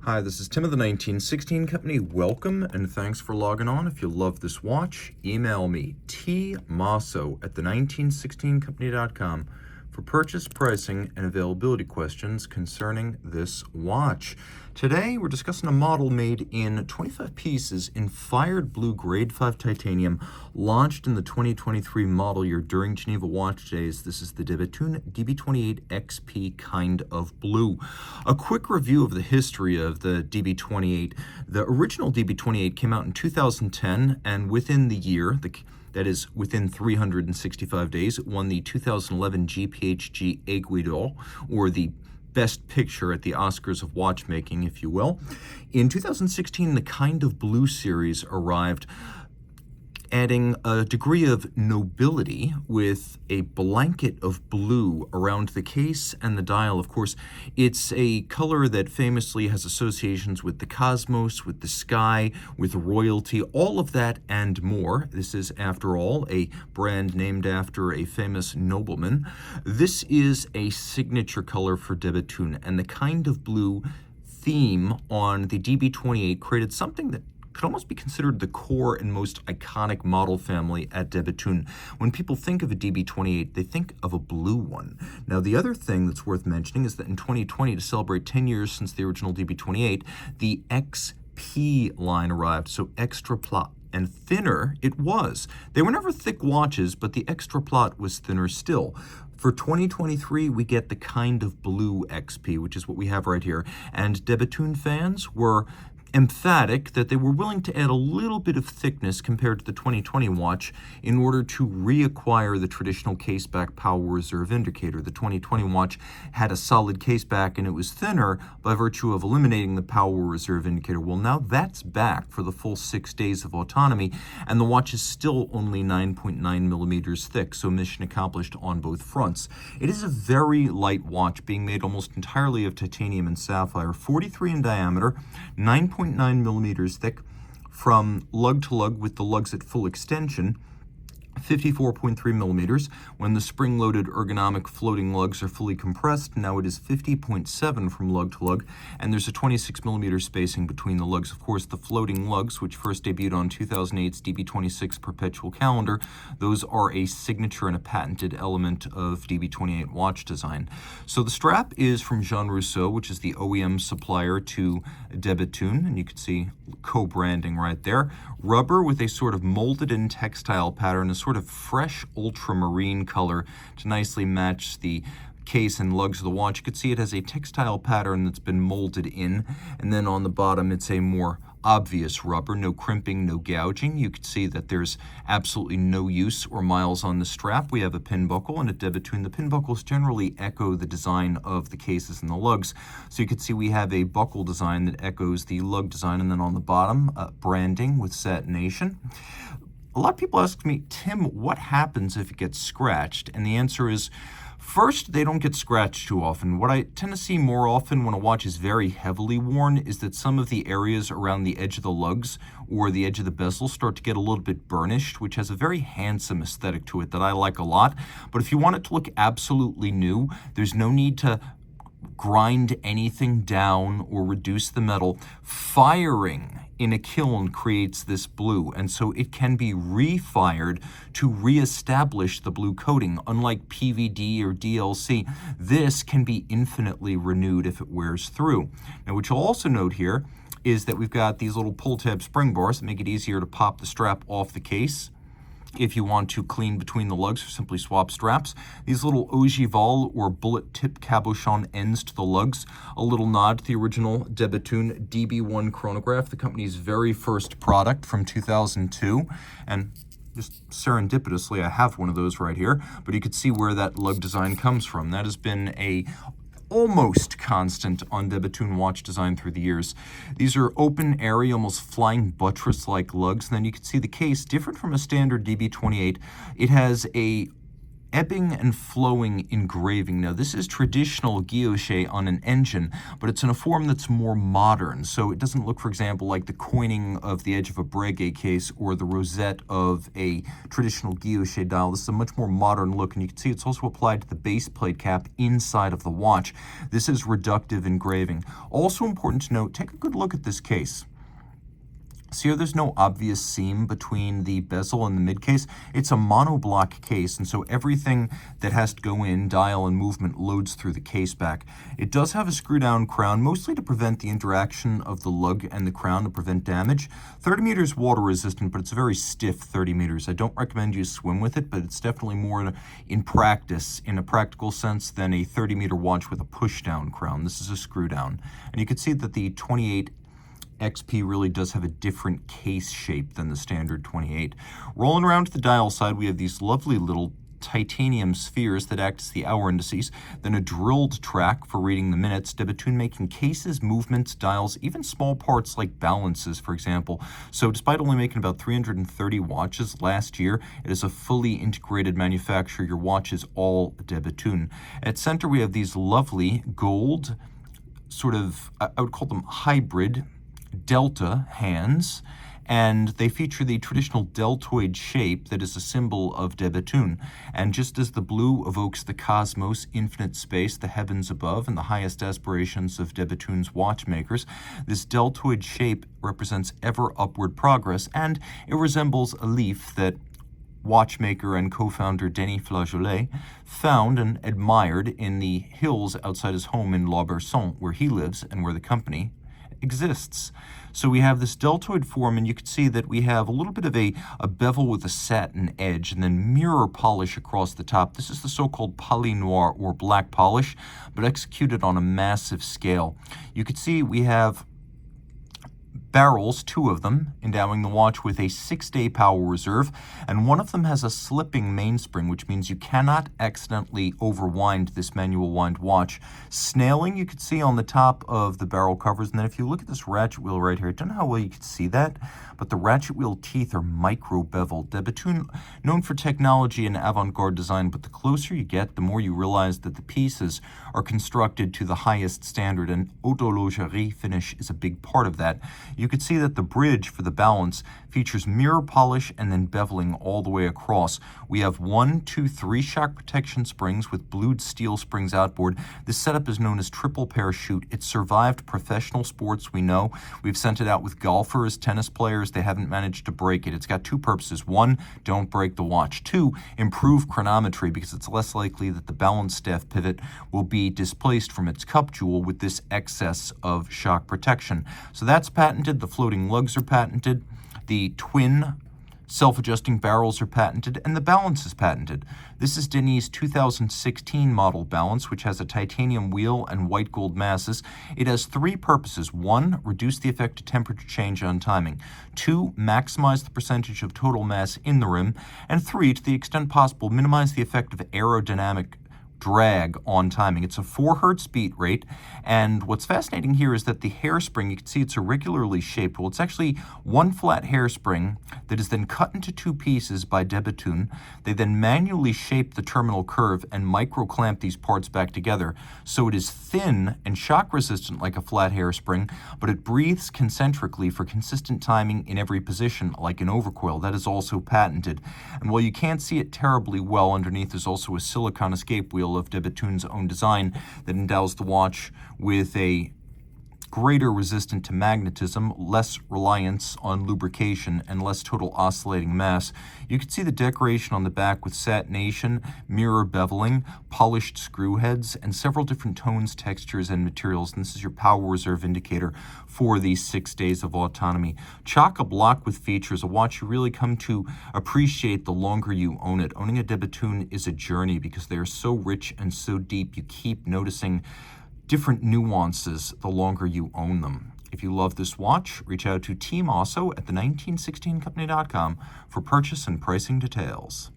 Hi, this is Tim of the 1916 Company. Welcome and thanks for logging on. If you love this watch, email me, tmosso@the1916company.com for purchase, pricing, and availability questions concerning this watch. Today, we're discussing a model made in 25 pieces in fired blue grade 5 titanium, launched in the 2023 model year during Geneva Watch Days. This is the Bethune DB28 XP kind of blue. A quick review of the history of the DB28. The original DB28 came out in 2010, and within the year, that is, within 365 days, it won the 2011 GPHG Aiguille d'Or, or the Best Picture at the Oscars of watchmaking, if you will. In 2016, the Kind of Blue series arrived, adding a degree of nobility with a blanket of blue around the case and the dial. Of course, it's a color that famously has associations with the cosmos, with the sky, with royalty, all of that and more. This is, after all, a brand named after a famous nobleman. This is a signature color for de Bethune, and the Kind of Blue theme on the DB28 created something that could almost be considered the core and most iconic model family at de Bethune. When people think of a DB28, they think of a blue one. Now, the other thing that's worth mentioning is that in 2020, to celebrate 10 years since the original DB28, the XP line arrived, so extra plot. And thinner it was. They were never thick watches, but the extra plot was thinner still. For 2023, we get the Kind of Blue XP, which is what we have right here. And de Bethune fans were emphatic that they were willing to add a little bit of thickness compared to the 2020 watch in order to reacquire the traditional caseback power reserve indicator. The 2020 watch had a solid caseback and it was thinner by virtue of eliminating the power reserve indicator. Well, now that's back for the full 6 days of autonomy, and the watch is still only 9.9 millimeters thick, so mission accomplished on both fronts. It is a very light watch, being made almost entirely of titanium and sapphire, 43 in diameter, 9.9 millimeters thick from lug to lug with the lugs at full extension, 54.3 millimeters. When the spring-loaded ergonomic floating lugs are fully compressed, now it is 50.7 from lug to lug, and there's a 26 millimeter spacing between the lugs. Of course, the floating lugs, which first debuted on 2008's DB26 Perpetual Calendar, those are a signature and a patented element of DB28 watch design. So the strap is from Jean Rousseau, which is the OEM supplier to de Bethune, and you can see co-branding right there. Rubber with a sort of molded-in textile pattern, a sort of fresh ultramarine color to nicely match the case and lugs of the watch. You can see it has a textile pattern that's been molded in, and then on the bottom it's a more obvious rubber, no crimping, no gouging. You can see that there's absolutely no use or miles on the strap. We have a pin buckle, and at de Bethune, the pin buckles generally echo the design of the cases and the lugs. So you can see we have a buckle design that echoes the lug design, and then on the bottom, branding with satination. A lot of people ask me, Tim, what happens if it gets scratched? And the answer is, first, they don't get scratched too often. What I tend to see more often when a watch is very heavily worn is that some of the areas around the edge of the lugs or the edge of the bezel start to get a little bit burnished, which has a very handsome aesthetic to it that I like a lot. But if you want it to look absolutely new, there's no need to grind anything down or reduce the metal. Firing in a kiln creates this blue, and so it can be refired to reestablish the blue coating. Unlike PVD or DLC, this can be infinitely renewed if it wears through. Now, what you'll also note here is that we've got these little pull tab spring bars that make it easier to pop the strap off the case if you want to clean between the lugs or simply swap straps. These little ogival or bullet tip cabochon ends to the lugs, a little nod to the original de Bethune DB1 chronograph, the company's very first product from 2002. And just serendipitously, I have one of those right here, but you can see where that lug design comes from. That has been a almost constant on de Bethune watch design through the years. These are open, airy, almost flying buttress-like lugs, and then you can see the case, different from a standard DB28. It has a ebbing and flowing engraving. Now, this is traditional guilloche on an engine, but it's in a form that's more modern. So it doesn't look, for example, like the coining of the edge of a Breguet case or the rosette of a traditional guilloche dial. This is a much more modern look, and you can see it's also applied to the base plate cap inside of the watch. This is reductive engraving. Also important to note, take a good look at this case. See how there's no obvious seam between the bezel and the mid case? It's a monoblock case, and so everything that has to go in, dial and movement, loads through the case back. It does have a screw-down crown, mostly to prevent the interaction of the lug and the crown to prevent damage. 30 meters water resistant, but it's a very stiff 30 meters. I don't recommend you swim with it, but it's definitely more in practice, in a practical sense, than a 30-meter watch with a push-down crown. This is a screw-down. And you can see that the 28 XP really does have a different case shape than the standard 28. Rolling around to the dial side, we have these lovely little titanium spheres that act as the hour indices, then a drilled track for reading the minutes, de Bethune making cases, movements, dials, even small parts like balances, for example. So despite only making about 330 watches last year, it is a fully integrated manufacturer. Your watch is all de Bethune. At center, we have these lovely gold, sort of, I would call them hybrid, delta hands, and they feature the traditional deltoid shape that is a symbol of de Bethune. And just as the blue evokes the cosmos, infinite space, the heavens above, and the highest aspirations of de Bethune's watchmakers, this deltoid shape represents ever upward progress, and it resembles a leaf that watchmaker and co-founder Denis Flageolet found and admired in the hills outside his home in L'Auberson, where he lives and where the company exists. So we have this deltoid form, and you can see that we have a little bit of a bevel with a satin edge and then mirror polish across the top. This is the so-called pali noir, or black polish, but executed on a massive scale. You can see we have barrels, 2 of them, endowing the watch with a 6-day power reserve, and one of them has a slipping mainspring, which means you cannot accidentally overwind this manual wind watch. Snailing, you can see on the top of the barrel covers, and then if you look at this ratchet wheel right here, I don't know how well you can see that, but the ratchet wheel teeth are micro-beveled. De Bethune, known for technology and avant-garde design, but the closer you get, the more you realize that the pieces are constructed to the highest standard, and autologerie finish is a big part of that. You can see that the bridge for the balance features mirror polish and then beveling all the way across. We have 1, 2, 3 shock protection springs with blued steel springs outboard. This setup is known as triple parachute. It survived professional sports, we know. We've sent it out with golfers, tennis players. They haven't managed to break it. It's got 2 purposes. 1, don't break the watch. 2, improve chronometry, because it's less likely that the balance staff pivot will be displaced from its cup jewel with this excess of shock protection. So that's patented. The floating lugs are patented. The twin self-adjusting barrels are patented, and the balance is patented. This is Denis' 2016 model balance, which has a titanium wheel and white gold masses. It has 3 purposes. 1, reduce the effect of temperature change on timing. 2, maximize the percentage of total mass in the rim. And 3, to the extent possible, minimize the effect of aerodynamic drag on timing. It's a 4 hertz beat rate, and what's fascinating here is that the hairspring, you can see it's irregularly shaped. Well, it's actually 1 flat hairspring that is then cut into 2 pieces by de Bethune. They then manually shape the terminal curve and micro clamp these parts back together, so it is thin and shock resistant like a flat hairspring, but it breathes concentrically for consistent timing in every position like an overcoil. That is also patented. And while you can't see it terribly well underneath, there's also a silicon escape wheel of de Bethune's own design that endows the watch with a greater resistance to magnetism, less reliance on lubrication, and less total oscillating mass. You can see the decoration on the back with satination, mirror beveling, polished screw heads, and several different tones, textures, and materials. And this is your power reserve indicator for these 6 days of autonomy. Chock-a-block with features, a watch you really come to appreciate the longer you own it. Owning a de Bethune is a journey because they are so rich and so deep. You keep noticing different nuances the longer you own them. If you love this watch, reach out to Team Mosso at the 1916company.com for purchase and pricing details.